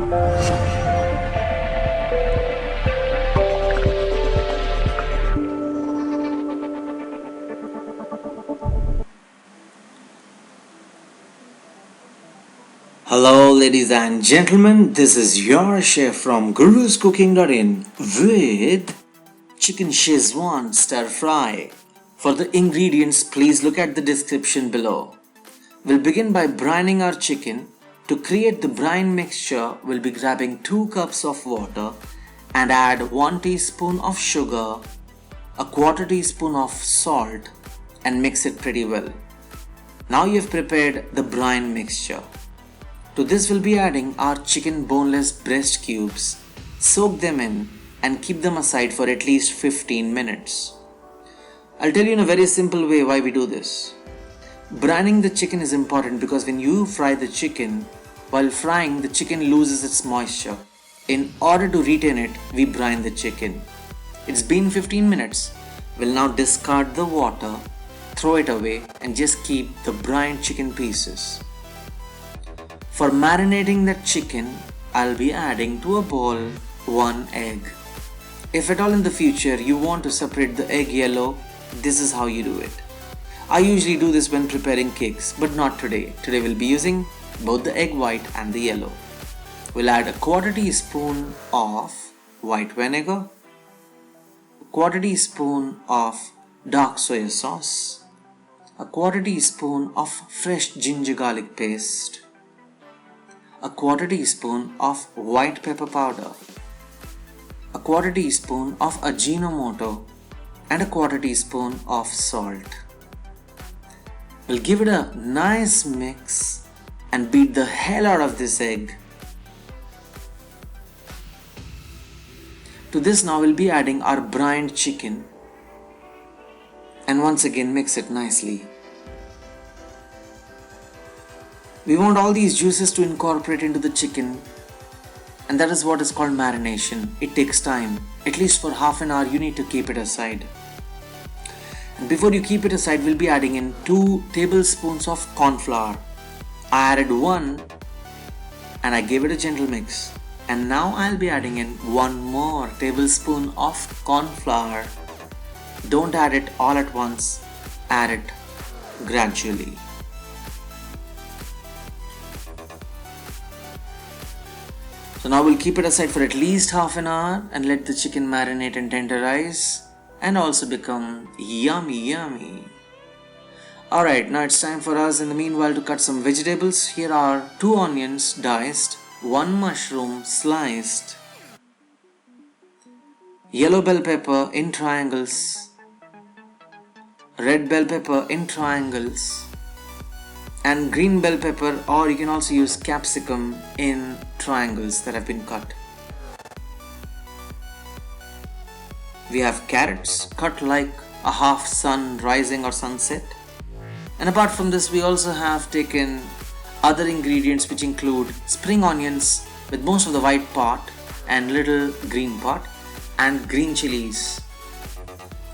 Hello, ladies and gentlemen, this is your chef from guruscooking.in with chicken Schezwan stir fry. For the ingredients, please look at the description below. We'll begin by brining our chicken. To create the brine mixture, we'll be grabbing 2 cups of water and add 1 teaspoon of sugar, a quarter teaspoon of salt and mix it pretty well. Now you've prepared the brine mixture. To this we'll be adding our chicken boneless breast cubes. Soak them in and keep them aside for at least 15 minutes. I'll tell you in a very simple way why we do this. Brining the chicken is important because when you fry the chicken, while frying the chicken loses its moisture. In order to retain it, we brine the chicken. It's been 15 minutes. We'll now discard the water, throw it away and just keep the brined chicken pieces. For marinating that chicken, I'll be adding to a bowl 1 egg. If at all in the future you want to separate the egg yellow, this is how you do it. I usually do this when preparing cakes, but not today. Today we'll be using both the egg white and the yellow. We'll add a quarter teaspoon of white vinegar, a quarter teaspoon of dark soy sauce, a quarter teaspoon of fresh ginger garlic paste, a quarter teaspoon of white pepper powder, a quarter teaspoon of Ajinomoto and a quarter teaspoon of salt. We'll give it a nice mix and beat the hell out of this egg. To this now we'll be adding our brined chicken and once again mix it nicely. We want all these juices to incorporate into the chicken, and that is what is called marination. It takes time. At least for half an hour you need to keep it aside. And before you keep it aside, we'll be adding in 2 tablespoons of corn flour. I added 1 and I gave it a gentle mix. And now I'll be adding in 1 more tablespoon of corn flour. Don't add it all at once, add it gradually. So now we'll keep it aside for at least half an hour and let the chicken marinate and tenderize and also become yummy. Alright, now it's time for us in the meanwhile to cut some vegetables. Here are 2 onions diced, 1 mushroom sliced, yellow bell pepper in triangles, red bell pepper in triangles, and green bell pepper, or you can also use capsicum in triangles that have been cut. We have carrots cut like a half sun rising or sunset. And apart from this, we also have taken other ingredients which include spring onions with most of the white part and little green part, and green chillies.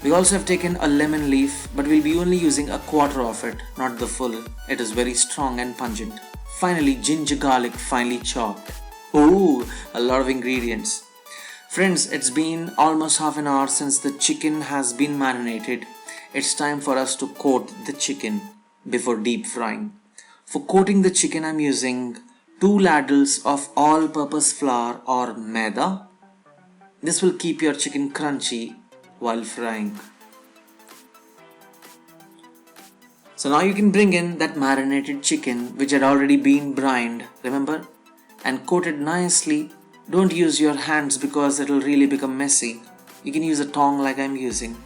We also have taken a lemon leaf, but we'll be only using a quarter of it, not the full. It is very strong and pungent. Finally, ginger garlic finely chopped. Oh, a lot of ingredients. Friends, it's been almost half an hour since the chicken has been marinated. It's time for us to coat the chicken before deep frying. For coating the chicken, I'm using 2 ladles of all-purpose flour or maida. This will keep your chicken crunchy while frying. So now you can bring in that marinated chicken which had already been brined, remember, and coated nicely. Don't use your hands because it will really become messy. You can use a tongue like I'm using.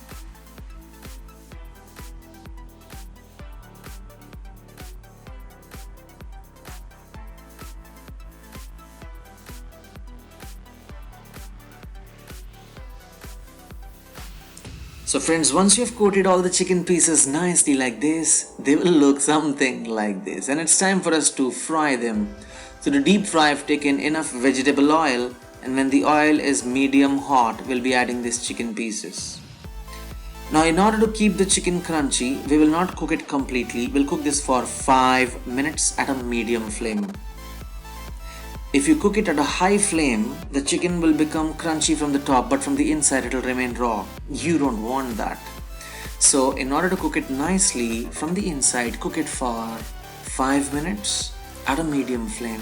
So friends, once you have coated all the chicken pieces nicely like this, they will look something like this. And it's time for us to fry them. So to deep fry, I've taken enough vegetable oil, and when the oil is medium hot, we'll be adding these chicken pieces. Now in order to keep the chicken crunchy, we will not cook it completely. We'll cook this for 5 minutes at a medium flame. If you cook it at a high flame, the chicken will become crunchy from the top, but from the inside it will remain raw. You don't want that. So in order to cook it nicely from the inside, cook it for 5 minutes at a medium flame.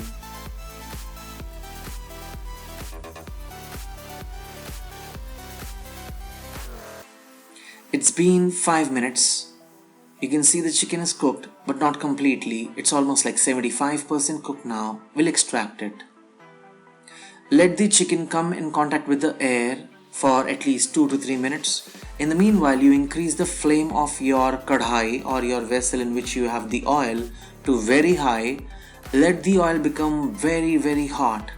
It's been 5 minutes. You can see the chicken is cooked, but not completely. It's almost like 75% cooked now. We'll extract it. Let the chicken come in contact with the air for at least 2 to 3 minutes. In the meanwhile, you increase the flame of your kadhai or your vessel in which you have the oil to very high. Let the oil become very hot.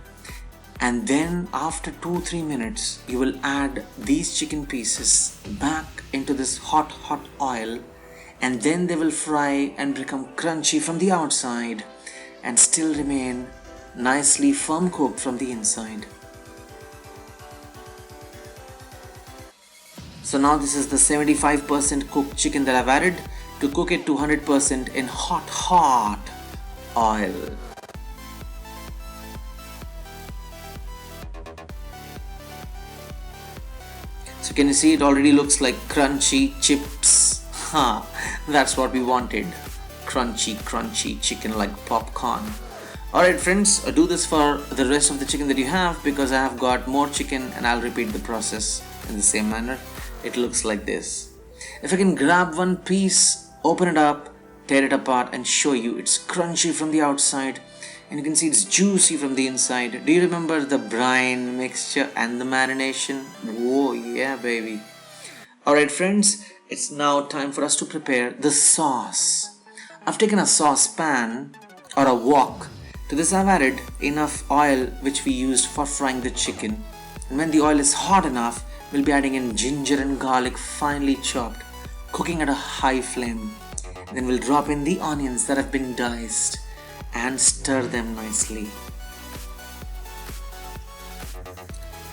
And then after 2-3 minutes, you will add these chicken pieces back into this hot oil, and then they will fry and become crunchy from the outside and still remain nicely firm cooked from the inside. So now this is the 75% cooked chicken that I've added to cook it to 100% in hot oil. So can you see it already looks like crunchy chips? That's what we wanted. Crunchy chicken like popcorn. Alright friends, do this for the rest of the chicken that you have, because I have got more chicken and I'll repeat the process in the same manner. It looks like this. If I can grab one piece, open it up, tear it apart and show you, it's crunchy from the outside and you can see it's juicy from the inside. Do you remember the brine mixture and the marination? Oh yeah baby. Alright friends, it's now time for us to prepare the sauce. I've taken a saucepan or a wok. To this I've added enough oil which we used for frying the chicken. And when the oil is hot enough, we'll be adding in ginger and garlic finely chopped, cooking at a high flame. Then we'll drop in the onions that have been diced and stir them nicely.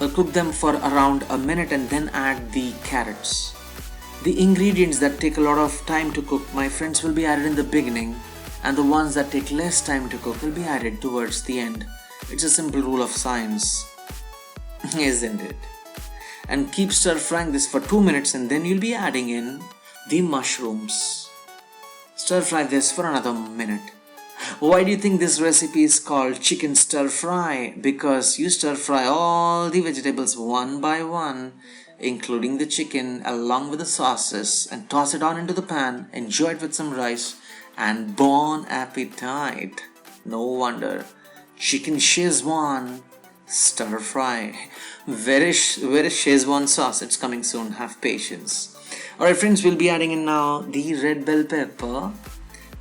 We'll cook them for around a minute and then add the carrots. The ingredients that take a lot of time to cook, my friends, will be added in the beginning, and the ones that take less time to cook will be added towards the end. It's a simple rule of science, isn't it? And keep stir frying this for 2 minutes and then you'll be adding in the mushrooms. Stir fry this for another minute. Why do you think this recipe is called chicken stir fry? Because you stir fry all the vegetables one by one, including the chicken along with the sauces, and toss it on into the pan, enjoy it with some rice, and bon appetit. No wonder. Chicken Schezwan stir fry. Where is Schezwan sauce? It's coming soon. Have patience. Alright friends, we'll be adding in now the red bell pepper,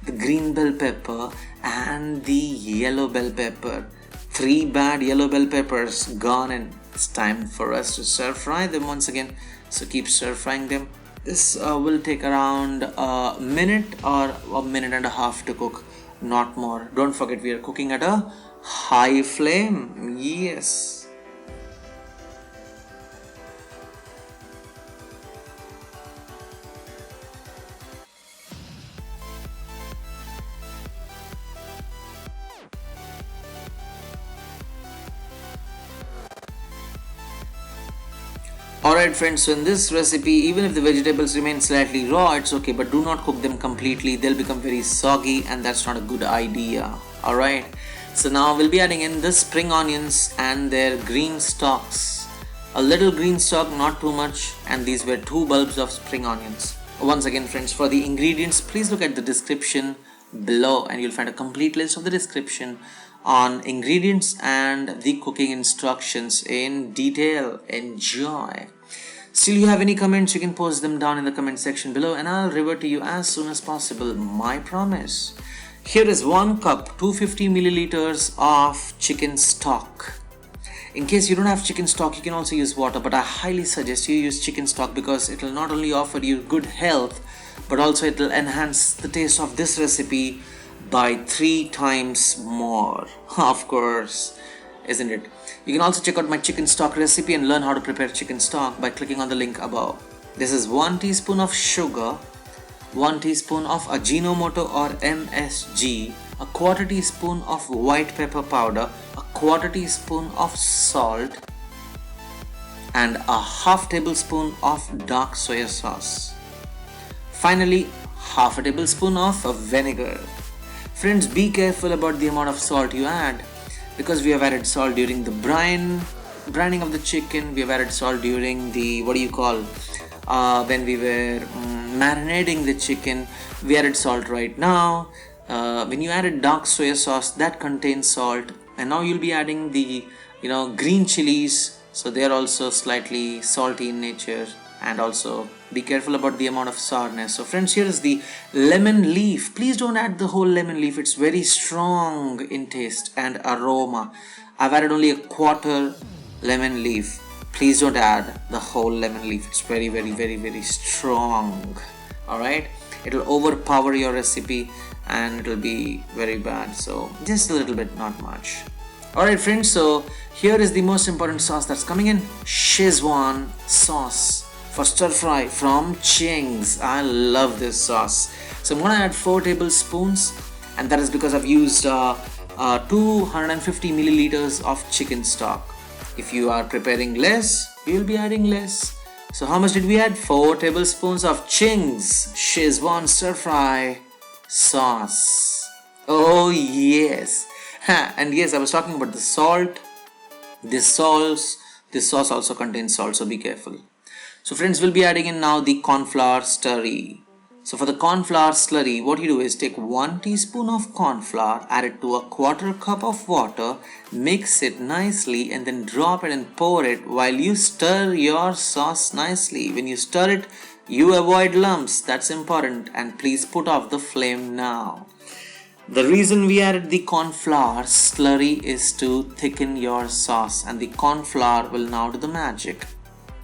the green bell pepper and the yellow bell pepper. 3 bad yellow bell peppers gone, and it's time for us to stir fry them once again. So keep stir frying them. This will take around a minute or a minute and a half to cook, not more. Don't forget, we are cooking at a high flame. Yes. Alright friends, so in this recipe, even if the vegetables remain slightly raw, it's okay, but do not cook them completely. They'll become very soggy and that's not a good idea. Alright, so now we'll be adding in the spring onions and their green stalks. A little green stalk, not too much, and these were 2 bulbs of spring onions. Once again friends, for the ingredients, please look at the description below and you'll find a complete list of the description on ingredients and the cooking instructions in detail. Enjoy. Still you have any comments, you can post them down in the comment section below and I'll revert to you as soon as possible, my promise. Here is 1 cup 250 milliliters of chicken stock. In case you don't have chicken stock, you can also use water, but I highly suggest you use chicken stock because it will not only offer you good health, but also it will enhance the taste of this recipe by 3 times more. Of course, isn't it? You can also check out my chicken stock recipe and learn how to prepare chicken stock by clicking on the link above. This is 1 teaspoon of sugar, 1 teaspoon of Ajinomoto or MSG, a 1/4 teaspoon of white pepper powder, a 1/4 teaspoon of salt and a half tablespoon of dark soy sauce. Finally, half a tablespoon of vinegar. Friends, be careful about the amount of salt you add, because we have added salt during the brining of the chicken. We have added salt during the when we were marinating the chicken. We added salt right now. When you added dark soy sauce, that contains salt, and now you'll be adding the green chilies, so they are also slightly salty in nature. And also be careful about the amount of sourness. So friends, here is the lemon leaf. Please don't add the whole lemon leaf. It's very strong in taste and aroma. I've added only a quarter lemon leaf. Please don't add the whole lemon leaf. It's very, very, very, very strong. Alright, it'll overpower your recipe and it'll be very bad. So just a little bit, not much. Alright friends, so here is the most important sauce that's coming in. Szechuan sauce for stir fry from Ching's. I love this sauce. So I'm gonna add 4 tablespoons, and that is because I've used 250 milliliters of chicken stock. If you are preparing less, you'll be adding less. So how much did we add? 4 tablespoons of Ching's Schezwan stir fry sauce. Oh yes. And yes, I was talking about the salt. This sauce also contains salt, so be careful. So friends, we'll be adding in now the corn flour slurry. So for the corn flour slurry, what you do is take 1 teaspoon of corn flour, add it to a 1/4 cup of water, mix it nicely, and then drop it and pour it while you stir your sauce nicely. When you stir it, you avoid lumps. That's important, and please put off the flame now. The reason we added the corn flour slurry is to thicken your sauce, and the corn flour will now do the magic.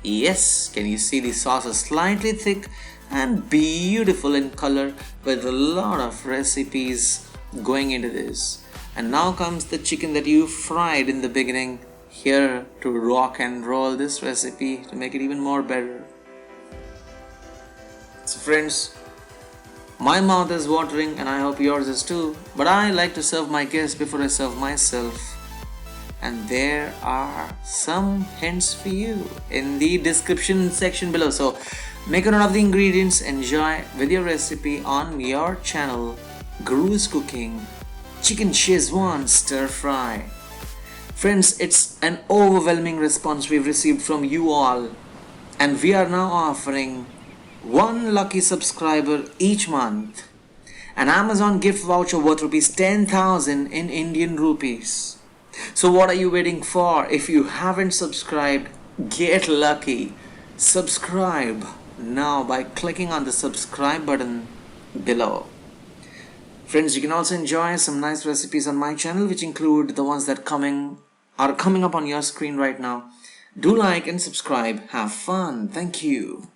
Yes, can you see the sauce is slightly thick and beautiful in color, with a lot of recipes going into this. And now comes the chicken that you fried in the beginning, here to rock and roll this recipe to make it even more better. So friends, my mouth is watering and I hope yours is too, but I like to serve my guests before I serve myself. And there are some hints for you in the description section below. So make a note of the ingredients, enjoy with your recipe on your channel, Guru's Cooking Chicken Schezwan Stir Fry. Friends, it's an overwhelming response we've received from you all, and we are now offering 1 lucky subscriber each month an Amazon gift voucher worth ₹10,000 in Indian rupees. So what are you waiting for? If you haven't subscribed, get lucky. Subscribe now by clicking on the subscribe button below. Friends, you can also enjoy some nice recipes on my channel, which include the ones that are coming up on your screen right now. Do like and subscribe. Have fun. Thank you.